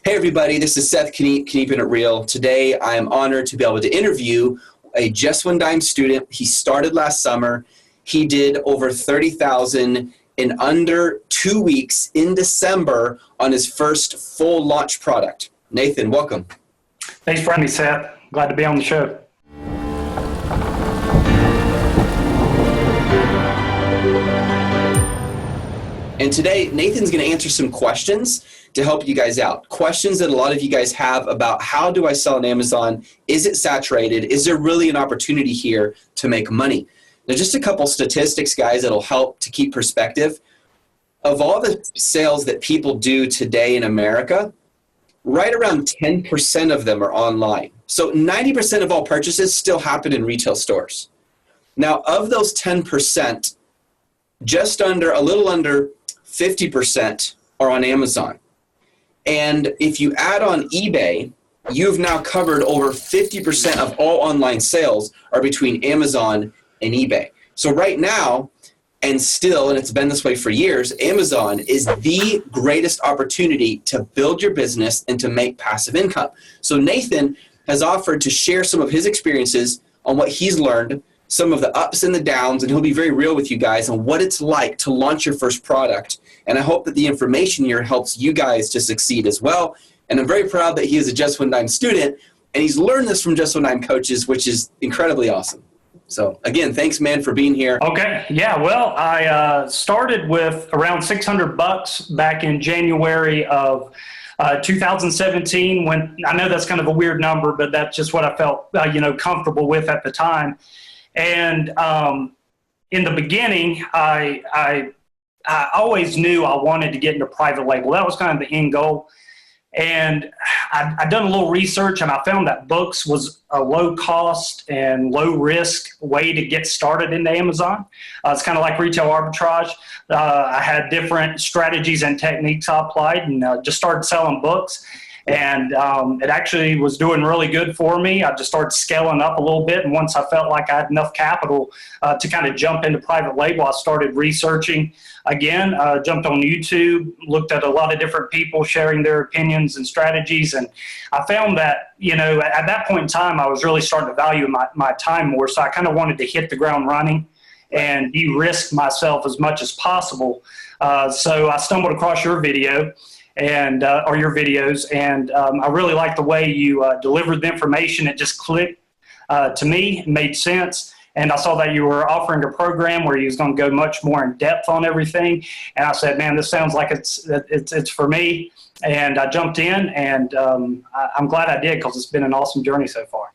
Hey everybody, this is Seth Keeping It Real. Today I am honored to be able to interview a Just One Dime student. He started last summer. He did over $30,000 in under 2 weeks in December on his first full launch product. Nathan, welcome. Thanks for having me, Seth. Glad to be on the show. And today, Nathan's going to answer some questions to help you guys out. Questions that a lot of you guys have about how do I sell on Amazon? Is it saturated? Is there really an opportunity here to make money? Now, just a couple statistics, guys, that'll help to keep perspective. Of all the sales that people do today in America, right around 10% of them are online. So 90% of all purchases still happen in retail stores. Now, of those 10%, a little under 50% are on Amazon. And if you add on eBay, you've now covered over 50% of all online sales are between Amazon and eBay. So right now, and it's been this way for years, Amazon is the greatest opportunity to build your business and to make passive income. So Nathan has offered to share some of his experiences on what he's learned, some of the ups and the downs, and he'll be very real with you guys on what it's like to launch your first product. And I hope that the information here helps you guys to succeed as well. And I'm very proud that he is a Just One Dime student, and he's learned this from Just One Dime coaches, which is incredibly awesome. So again, thanks, man, for being here. Okay. Yeah. Well, I started with around $600 back in January of 2017. When I know that's kind of a weird number, but that's just what I felt, comfortable with at the time. And in the beginning, I always knew I wanted to get into private label. That was kind of the end goal. And I'd done a little research, and I found that books was a low cost and low risk way to get started into Amazon. It's kind of like retail arbitrage. I had different strategies and techniques I applied, and just started selling books. And it actually was doing really good for me. I just started scaling up a little bit. And once I felt like I had enough capital to kind of jump into private label, I started researching again, jumped on YouTube, looked at a lot of different people sharing their opinions and strategies. And I found that, at that point in time, I was really starting to value my time more. So I kind of wanted to hit the ground running and de-risk myself as much as possible. So I stumbled across your video. Or your videos, and I really liked the way you delivered the information. It just clicked to me, it made sense, and I saw that you were offering a program where you was going to go much more in depth on everything, and I said, man, this sounds like it's for me, and I jumped in, and I'm glad I did, because it's been an awesome journey so far.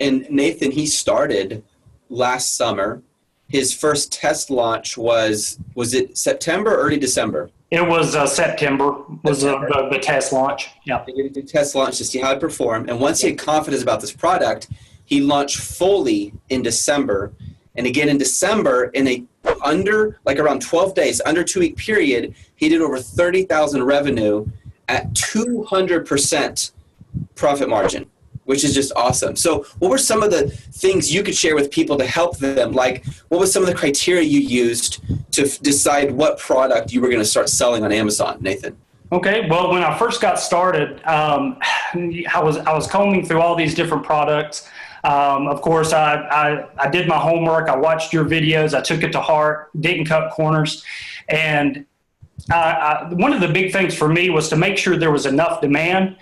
And Nathan, he started last summer. His first test launch was it September or early December? It was September was the test launch. Yeah. He did a test launch to see how it performed. And once he had confidence about this product, he launched fully in December. And again, in December, around 12 days, under 2 week period, he did over $30,000 revenue at 200% profit margin, which is just awesome. So what were some of the things you could share with people to help them? Like, what was some of the criteria you used to decide what product you were going to start selling on Amazon, Nathan? Okay, well, when I first got started, I was combing through all these different products. Of course, I did my homework. I watched your videos. I took it to heart, didn't cut corners. And one of the big things for me was to make sure there was enough demand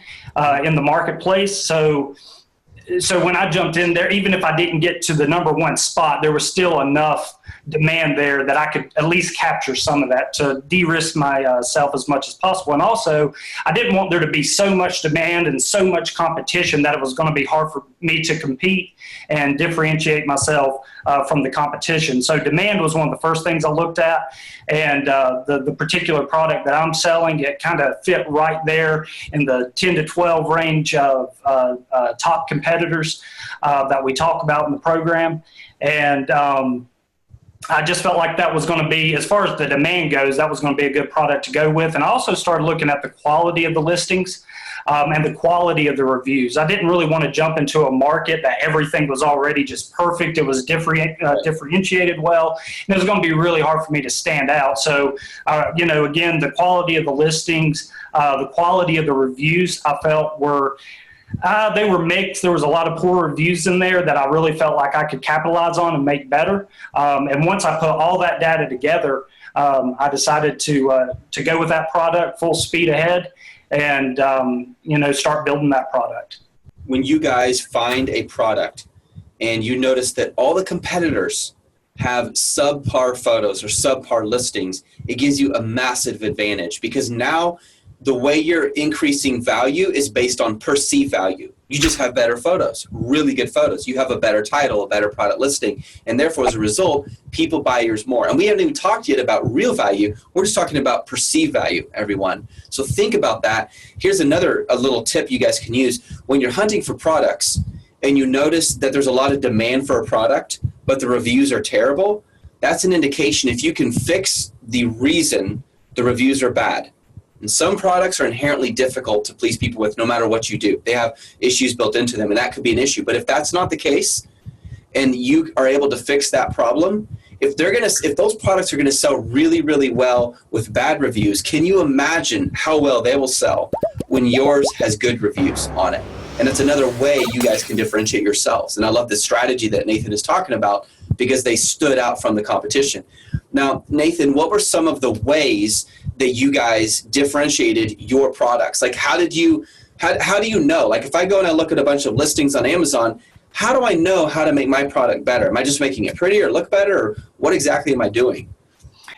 in the marketplace. So when I jumped in there, even if I didn't get to the number one spot, there was still enough demand there that I could at least capture some of that to de-risk myself as much as possible. And also, I didn't want there to be so much demand and so much competition that it was going to be hard for me to compete and differentiate myself from the competition. So demand was one of the first things I looked at. And the particular product that I'm selling, it kind of fit right there in the 10 to 12 range of top competitors that we talk about in the program. And I just felt like that was going to be, as far as the demand goes, that was going to be a good product to go with. And I also started looking at the quality of the listings and the quality of the reviews. I didn't really want to jump into a market that everything was already just perfect. It was differentiated well. And it was going to be really hard for me to stand out. So, again, the quality of the listings, the quality of the reviews, I felt they were mixed. There was a lot of poor reviews in there that I really felt like I could capitalize on and make better. And once I put all that data together, I decided to go with that product full speed ahead and, start building that product. When you guys find a product and you notice that all the competitors have subpar photos or subpar listings, it gives you a massive advantage, because now the way you're increasing value is based on perceived value. You just have better photos, really good photos. You have a better title, a better product listing, and therefore, as a result, people buy yours more. And we haven't even talked yet about real value. We're just talking about perceived value, everyone. So think about that. Here's a little tip you guys can use. When you're hunting for products and you notice that there's a lot of demand for a product, but the reviews are terrible, that's an indication if you can fix the reason the reviews are bad. And some products are inherently difficult to please people with no matter what you do. They have issues built into them, and that could be an issue. But if that's not the case, and you are able to fix that problem, if those products are going to sell really, really well with bad reviews, can you imagine how well they will sell when yours has good reviews on it? And it's another way you guys can differentiate yourselves. And I love the strategy that Nathan is talking about, because they stood out from the competition. Now, Nathan, what were some of the ways that you guys differentiated your products? Like, how do you know? Like, if I go and I look at a bunch of listings on Amazon, how do I know how to make my product better? Am I just making it prettier, look better, or what exactly am I doing?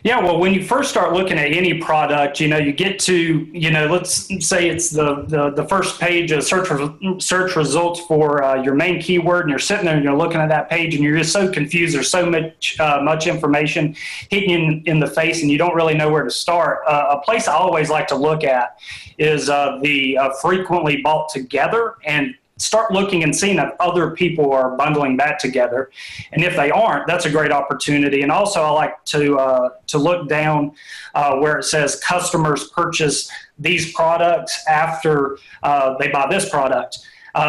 Yeah, well, when you first start looking at any product, you get to, let's say it's the first page of search results for your main keyword, and you're sitting there and you're looking at that page and you're just so confused. There's so much information hitting you in the face, and you don't really know where to start. A place I always like to look at is the frequently bought together, and start looking and seeing if other people are bundling that together. And if they aren't, that's a great opportunity. And also I like to look down where it says customers purchase these products after they buy this product.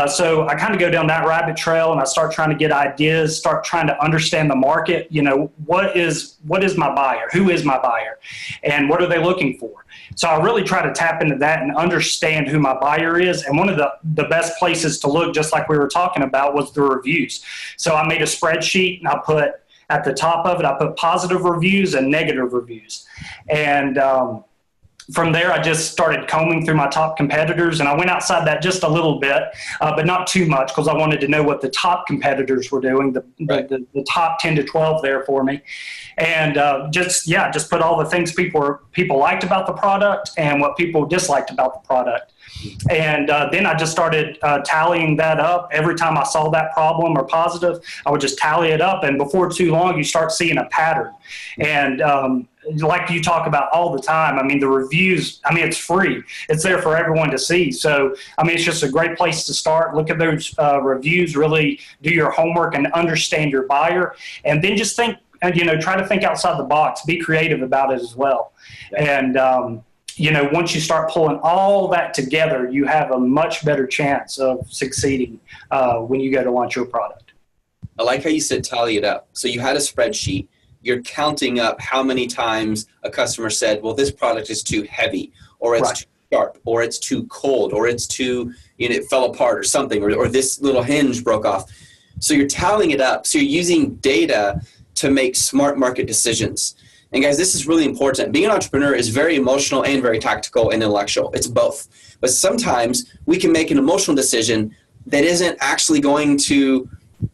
So I kind of go down that rabbit trail, and I start trying to get ideas, start trying to understand the market. What is my buyer? Who is my buyer? And what are they looking for? So I really try to tap into that and understand who my buyer is. And one of the best places to look, just like we were talking about, was the reviews. So I made a spreadsheet, and I put at the top of it, I put positive reviews and negative reviews. And from there, I just started combing through my top competitors, and I went outside that just a little bit, but not too much, because I wanted to know what the top competitors were doing, the top 10 to 12 there for me. And just put all the things people liked about the product and what people disliked about the product. And then I just started tallying that up. Every time I saw that problem or positive, I would just tally it up. And before too long, you start seeing a pattern. And like you talk about all the time, the reviews, it's free. It's there for everyone to see. So, it's just a great place to start. Look at those reviews, really do your homework and understand your buyer. And then just think, try to think outside the box, be creative about it as well. And, once you start pulling all that together, you have a much better chance of succeeding when you go to launch your product. I like how you said tally it up. So you had a spreadsheet. You're counting up how many times a customer said, well, this product is too heavy, or it's too sharp, or it's too cold, or it's too, it fell apart or something, or this little hinge broke off. So you're tallying it up. So you're using data to make smart market decisions. And guys, this is really important. Being an entrepreneur is very emotional and very tactical and intellectual. It's both. But sometimes we can make an emotional decision that isn't actually going to,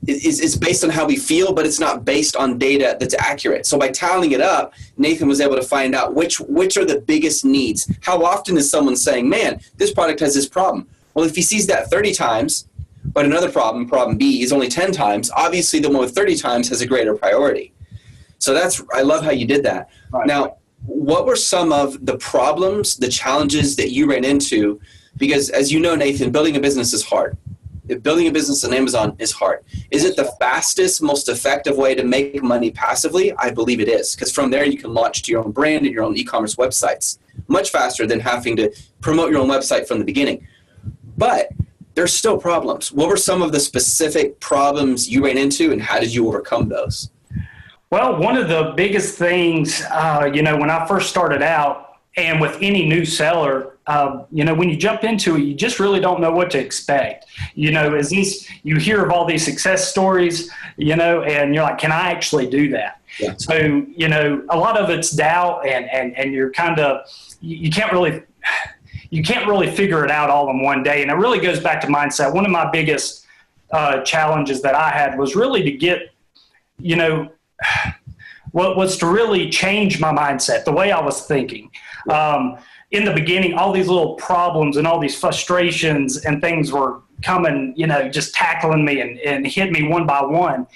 it's based on how we feel, but it's not based on data that's accurate. So by tallying it up, Nathan was able to find out which are the biggest needs. How often is someone saying, man, this product has this problem? Well, if he sees that 30 times, but another problem B, is only 10 times, obviously the one with 30 times has a greater priority. So I love how you did that. Right. Now, what were some of the problems, the challenges that you ran into? Because as you know, Nathan, building a business is hard. building a business on Amazon is hard. Is it the fastest, most effective way to make money passively? I believe it is, because from there you can launch to your own brand and your own e-commerce websites much faster than having to promote your own website from the beginning. But there's still problems. What were some of the specific problems you ran into, and how did you overcome those? Well, one of the biggest things, when I first started out, and with any new seller, when you jump into it, you just really don't know what to expect. You hear of all these success stories, and you're like, can I actually do that? Yeah. So, a lot of it's doubt, and you're kind of, you can't really figure it out all in one day. And it really goes back to mindset. One of my biggest challenges that I had was really to get, what was to really change my mindset, the way I was thinking. In the beginning, all these little problems and all these frustrations and things were coming, just tackling me and hit me one by one.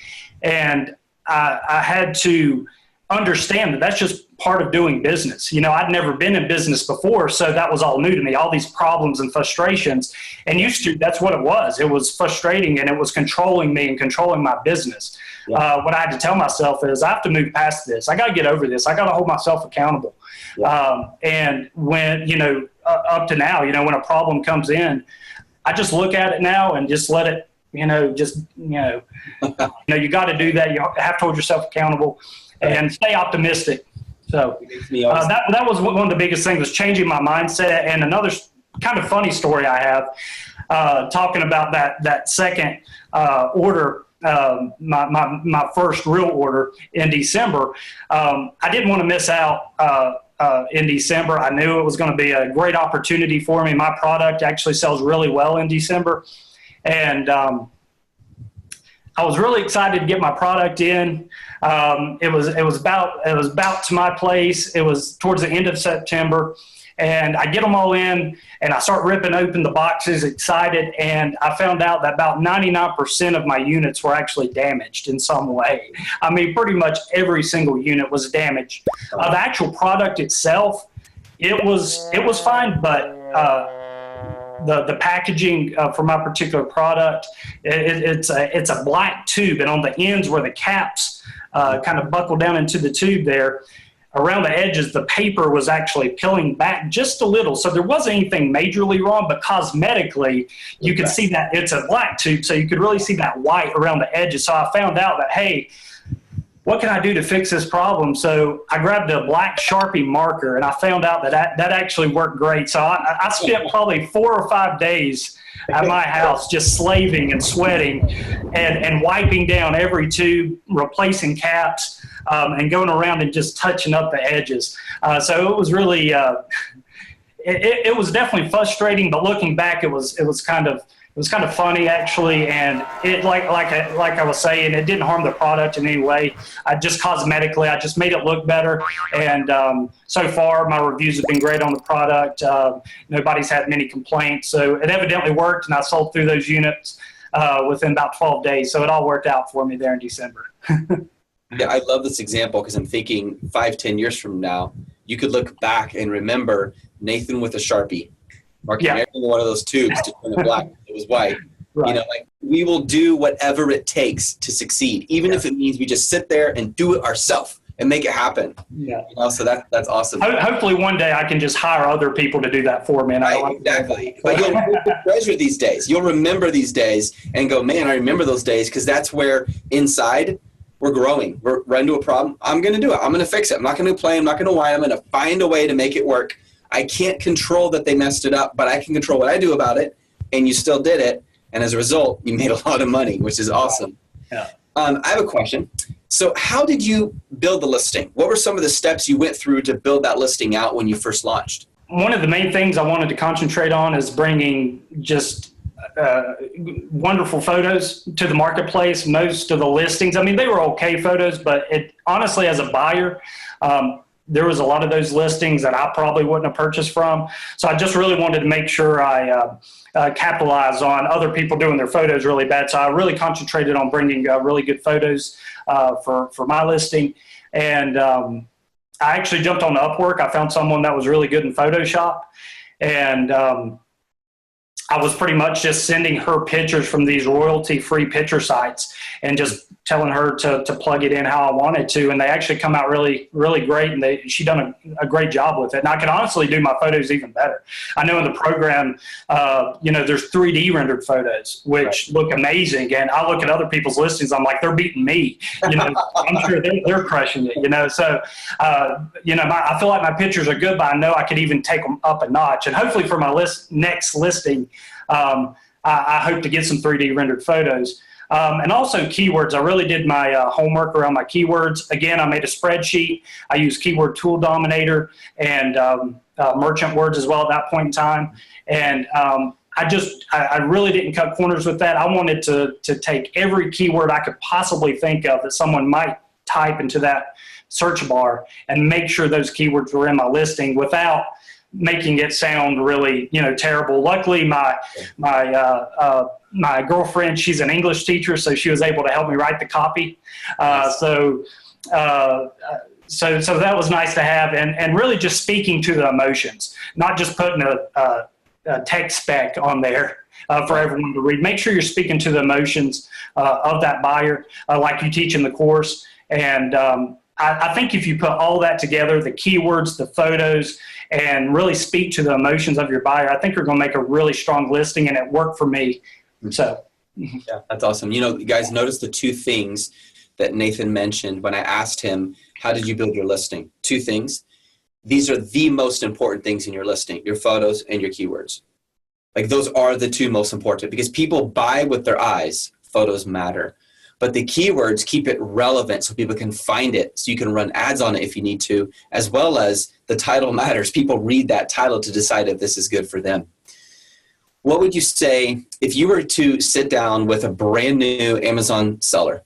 And I had to understand that that's just part of doing business. I'd never been in business before, so that was all new to me, all these problems and frustrations. And that's what it was. It was frustrating, and it was controlling me and controlling my business. Yeah. What I had to tell myself is I have to move past this. I got to get over this. I got to hold myself accountable. Yeah. And when, up to now, when a problem comes in, I just look at it now and just let it, you got to do that. You have to hold yourself accountable and stay optimistic. So that was one of the biggest things, was changing my mindset. And another kind of funny story I have, talking about that second order, my first real order in December. I didn't want to miss out in December. I knew it was going to be a great opportunity for me. My product actually sells really well in December. And I was really excited to get my product in. It was about to my place. It was towards the end of September, and I get them all in, and I start ripping open the boxes, excited, and I found out that about 99% of my units were actually damaged in some way. I mean, pretty much every single unit was damaged. The actual product itself, it was fine, but the packaging for my particular product, it's a black tube, and on the ends where the caps kind of buckle down into the tube there, around the edges, the paper was actually peeling back just a little. So there wasn't anything majorly wrong, but cosmetically, you could see that it's a black tube, so you could really see that white around the edges. So I found out that, hey, what can I do to fix this problem? So I grabbed a black Sharpie marker, and I found out that actually worked great. So I spent probably 4 or 5 days at my house just slaving and sweating and wiping down every tube, replacing caps, and going around and just touching up the edges. So it was really, it was definitely frustrating, but looking back, it was kind of funny, actually, and it like I was saying, it didn't harm the product in any way. I just cosmetically, I just made it look better, and so far my reviews have been great on the product. Nobody's had many complaints, so it evidently worked, and I sold through those units within about 12 days. So it all worked out for me there in December. Yeah, I love this example because I'm thinking 5-10 years from now, you could look back and remember Nathan with a Sharpie, marking every one of those tubes to turn it black. It was white. Right. We will do whatever it takes to succeed, even if it means we just sit there and do it ourselves and make it happen. Yeah. So that's awesome. Hopefully one day I can just hire other people to do that for me. And exactly. But you'll treasure these days. You'll remember these days and go, man, I remember those days, because that's where inside we're growing. We're running into a problem. I'm going to do it. I'm going to fix it. I'm not going to complain. I'm not going to whine. I'm going to find a way to make it work. I can't control that they messed it up, but I can control what I do about it, and you still did it, and as a result, you made a lot of money, which is awesome. Yeah. I have a question. So how did you build the listing? What were some of the steps you went through to build that listing out when you first launched? One of the main things I wanted to concentrate on is bringing just wonderful photos to the marketplace. Most of the listings, I mean, they were okay photos, but honestly, as a buyer, there was a lot of those listings that I probably wouldn't have purchased from. So I just really wanted to make sure I capitalized on other people doing their photos really bad. So I really concentrated on bringing really good photos for my listing. And I actually jumped on Upwork. I found someone that was really good in Photoshop. And I was pretty much just sending her pictures from these royalty-free picture sites and just telling her to plug it in how I wanted to. And they actually come out really, really great. And she done a great job with it. And I can honestly do my photos even better. I know in the program, there's 3D rendered photos, which look amazing. And I look at other people's listings. I'm like, they're beating me. I'm sure they're crushing it, So, I feel like my pictures are good, but I know I could even take them up a notch. And hopefully for my next listing, I hope to get some 3D rendered photos. And also keywords. I really did my homework around my keywords. Again, I made a spreadsheet. I used Keyword Tool Dominator and Merchant Words as well at that point in time. And I really didn't cut corners with that. I wanted to take every keyword I could possibly think of that someone might type into that search bar and make sure those keywords were in my listing without making it sound really, terrible. Luckily, my girlfriend, she's an English teacher, so she was able to help me write the copy. So that was nice to have, and really just speaking to the emotions, not just putting a text spec on there for everyone to read. Make sure you're speaking to the emotions of that buyer, like you teach in the course. And I think if you put all that together, the keywords, the photos, and really speak to the emotions of your buyer, I think you're going to make a really strong listing, and it worked for me. So, yeah, that's awesome. You guys, notice the two things that Nathan mentioned when I asked him, how did you build your listing? Two things. These are the most important things in your listing, your photos and your keywords. Like, those are the two most important, because people buy with their eyes. Photos matter. But the keywords keep it relevant so people can find it, so you can run ads on it if you need to, as well as the title matters. People read that title to decide if this is good for them. What would you say if you were to sit down with a brand new Amazon seller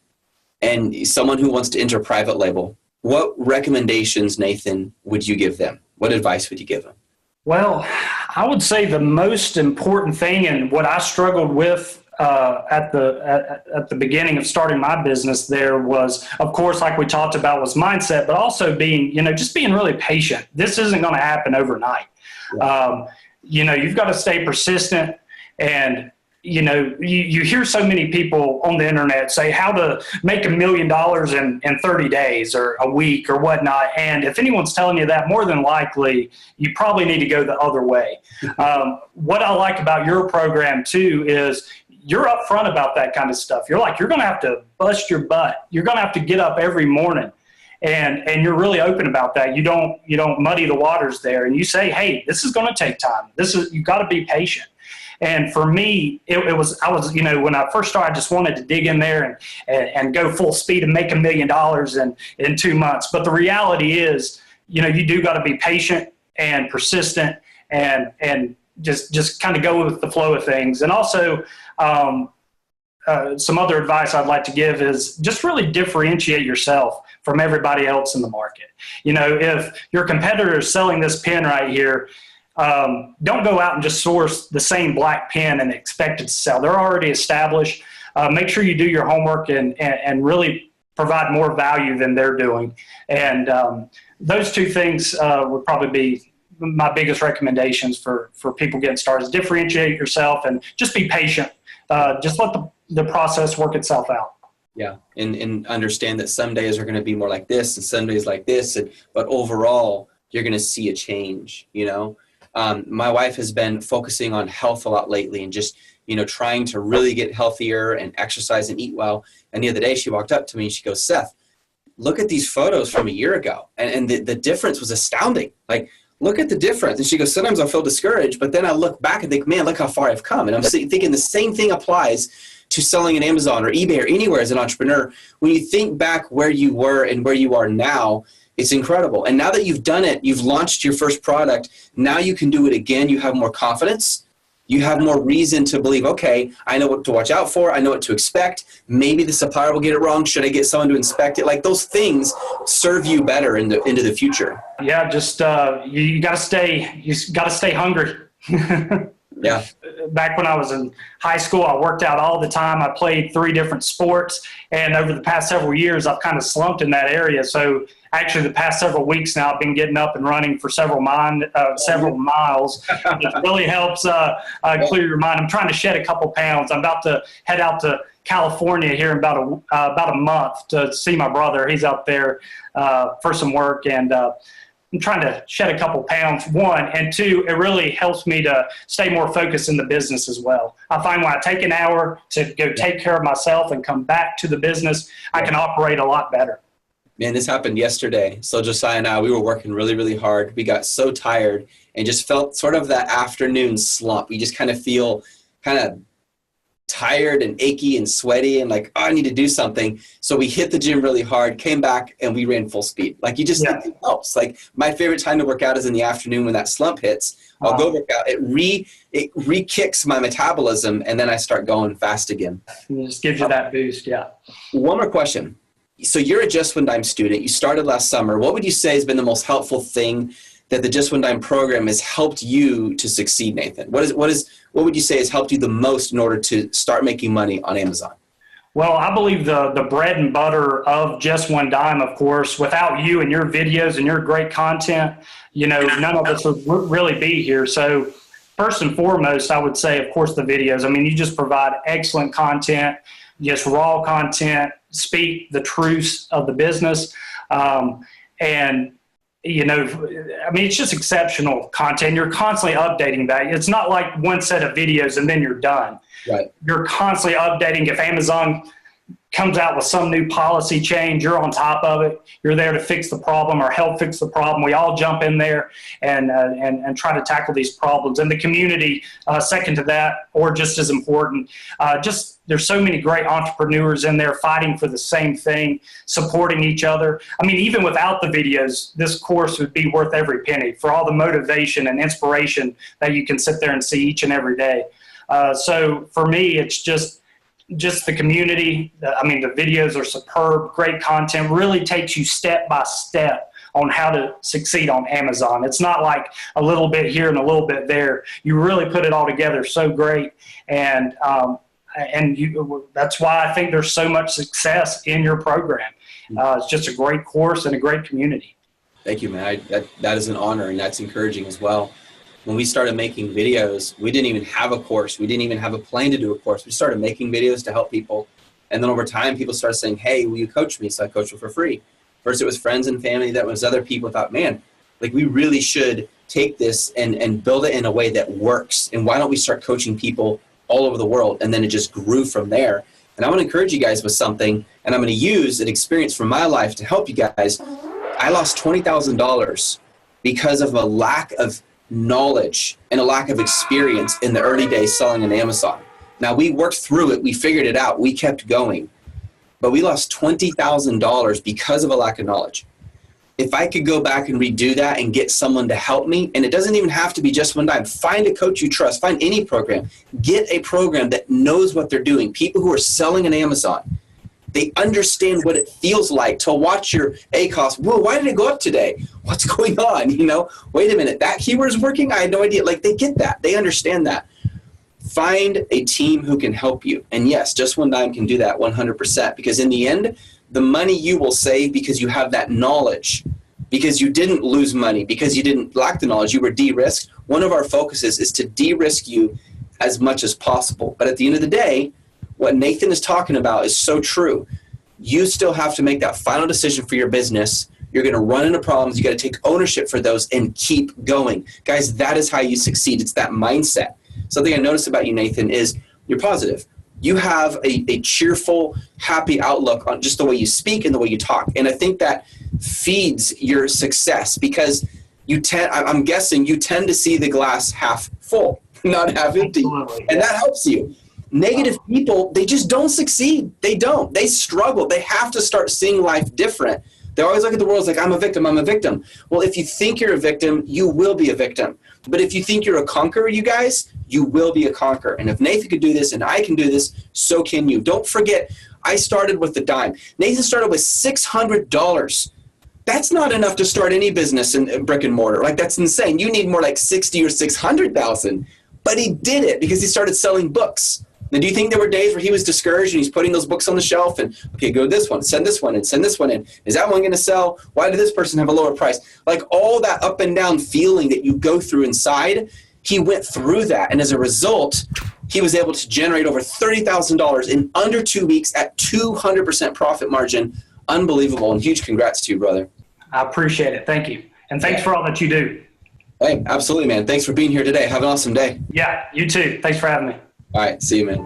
and someone who wants to enter private label? What recommendations, Nathan, would you give them? What advice would you give them? Well, I would say the most important thing, and what I struggled with at the beginning of starting my business there was, of course, like we talked about, was mindset, but also being, just being really patient. This isn't going to happen overnight. Yeah. You've got to stay persistent, and you hear so many people on the internet say how to make $1 million in 30 days or a week or whatnot. And if anyone's telling you that, more than likely, you probably need to go the other way. What I like about your program too is you're upfront about that kind of stuff. You're going to have to bust your butt. You're going to have to get up every morning. And you're really open about that. You don't muddy the waters there. And you say, hey, this is going to take time. You got to be patient. And for me, I was, when I first started, I just wanted to dig in there and go full speed and make $1 million in 2 months. But the reality is, you do got to be patient and persistent and just kind of go with the flow of things. And also, some other advice I'd like to give is just really differentiate yourself from everybody else in the market. If your competitor is selling this pen right here, don't go out and just source the same black pen and expect it to sell. They're already established. Make sure you do your homework and really provide more value than they're doing. And those two things would probably be my biggest recommendations for people getting started. Is differentiate yourself and just be patient. Just let the process work itself out. Yeah, and understand that some days are going to be more like this and some days like this, but overall, you're going to see a change, My wife has been focusing on health a lot lately and just, trying to really get healthier and exercise and eat well. And the other day she walked up to me and she goes, Seth, look at these photos from a year ago. And the difference was astounding. Like, look at the difference. And she goes, sometimes I feel discouraged, but then I look back and think, man, look how far I've come. And I'm thinking the same thing applies to selling on Amazon or eBay or anywhere as an entrepreneur. When you think back where you were and where you are now, it's incredible. And now that you've done it, you've launched your first product, now you can do it again. You have more confidence. You have more reason to believe, okay, I know what to watch out for. I know what to expect. Maybe the supplier will get it wrong. Should I get someone to inspect it? Like, those things serve you better into the future. Yeah, just you got to stay hungry. Yeah. Back when I was in high school, I worked out all the time. I played 3 different sports, and over the past several years, I've kind of slumped in that area. So actually the past several weeks now, I've been getting up and running for several miles. It really helps clear your mind. I'm trying to shed a couple pounds. I'm about to head out to California here in about a month to see my brother. He's out there for some work, and I'm trying to shed a couple pounds, one, and two, it really helps me to stay more focused in the business as well. I find when I take an hour to go take care of myself and come back to the business, I can operate a lot better. Man, this happened yesterday. So Josiah and I, we were working really, really hard. We got so tired and just felt sort of that afternoon slump. We just kind of feel kind of tired and achy and sweaty and like, oh, I need to do something. So we hit the gym really hard, came back, and we ran full speed. Like, you just think it helps. Like, my favorite time to work out is in the afternoon when that slump hits. I'll go work out. It re-kicks my metabolism, and then I start going fast again. It just gives you that boost, yeah. One more question. So you're a Just One Dime student. You started last summer. What would you say has been the most helpful thing that the Just One Dime program has helped you to succeed, Nathan? What would you say has helped you the most in order to start making money on Amazon? Well, I believe the bread and butter of Just One Dime, of course, without you and your videos and your great content, none of us would really be here. So first and foremost, I would say, of course, the videos. I mean, you just provide excellent content, just raw content, speak the truths of the business. It's just exceptional content. You're constantly updating that. It's not like one set of videos and then you're done. Right. You're constantly updating. If Amazon comes out with some new policy change, you're on top of it. You're there to fix the problem or help fix the problem. We all jump in there and try to tackle these problems. And the community, second to that, or just as important, there's so many great entrepreneurs in there fighting for the same thing, supporting each other. I mean, even without the videos, this course would be worth every penny for all the motivation and inspiration that you can sit there and see each and every day. So for me, it's just the community. I mean, the videos are superb, great content, really takes you step by step on how to succeed on Amazon. It's not like a little bit here and a little bit there. You really put it all together so great. And that's why I think there's so much success in your program. It's just a great course and a great community. Thank you, man. That is an honor, and that's encouraging as well. When we started making videos, we didn't even have a course. We didn't even have a plan to do a course. We started making videos to help people. And then over time, people started saying, hey, will you coach me? So I coached them for free. First, it was friends and family. That was other people thought, man, like, we really should take this and build it in a way that works. And why don't we start coaching people all over the world? And then it just grew from there. And I want to encourage you guys with something, and I'm going to use an experience from my life to help you guys. I lost $20,000 because of a lack of knowledge and a lack of experience in the early days selling on Amazon. Now, we worked through it. We figured it out. We kept going. But we lost $20,000 because of a lack of knowledge. If I could go back and redo that and get someone to help me, and it doesn't even have to be Just One Dime. Find a coach you trust. Find any program. Get a program that knows what they're doing. People who are selling on Amazon, they understand what it feels like to watch your ACOS. Whoa, why did it go up today? What's going on? Wait a minute, that keyword is working? I had no idea. Like, they get that. They understand that. Find a team who can help you. And yes, Just One Dime can do that 100%, because in the end, the money you will save because you have that knowledge, because you didn't lose money, because you didn't lack the knowledge, you were de-risked. One of our focuses is to de-risk you as much as possible. But at the end of the day, what Nathan is talking about is so true. You still have to make that final decision for your business. You're going to run into problems. You got to take ownership for those and keep going. Guys, that is how you succeed. It's that mindset. Something I noticed about you, Nathan, is you're positive. You have a cheerful, happy outlook on just the way you speak and the way you talk. And I think that feeds your success, because I'm guessing you tend to see the glass half full, not half empty. And that helps you. Negative people, they just don't succeed. They don't. They struggle. They have to start seeing life different. They always look at the world like, I'm a victim, I'm a victim. Well, if you think you're a victim, you will be a victim. But if you think you're a conqueror, you guys, you will be a conqueror. And if Nathan could do this and I can do this, so can you. Don't forget, I started with the dime. Nathan started with $600. That's not enough to start any business in brick and mortar. Like, that's insane. You need more like 60 or 600,000. But he did it because he started selling books. Now, do you think there were days where he was discouraged and he's putting those books on the shelf and, okay, go to this one, send this one in, send this one in. Is that one going to sell? Why did this person have a lower price? Like all that up and down feeling that you go through inside, he went through that. And as a result, he was able to generate over $30,000 in under 2 weeks at 200% profit margin. Unbelievable. And huge congrats to you, brother. I appreciate it. Thank you. And thanks for all that you do. Hey, absolutely, man. Thanks for being here today. Have an awesome day. Yeah, you too. Thanks for having me. All right. See you, man.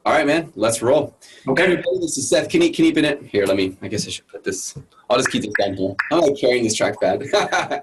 All right, man, let's roll. Okay. Everybody, this is Seth. Can you pin it? Here, I guess I should put this. I'll just keep this down here. I'm like carrying this trackpad.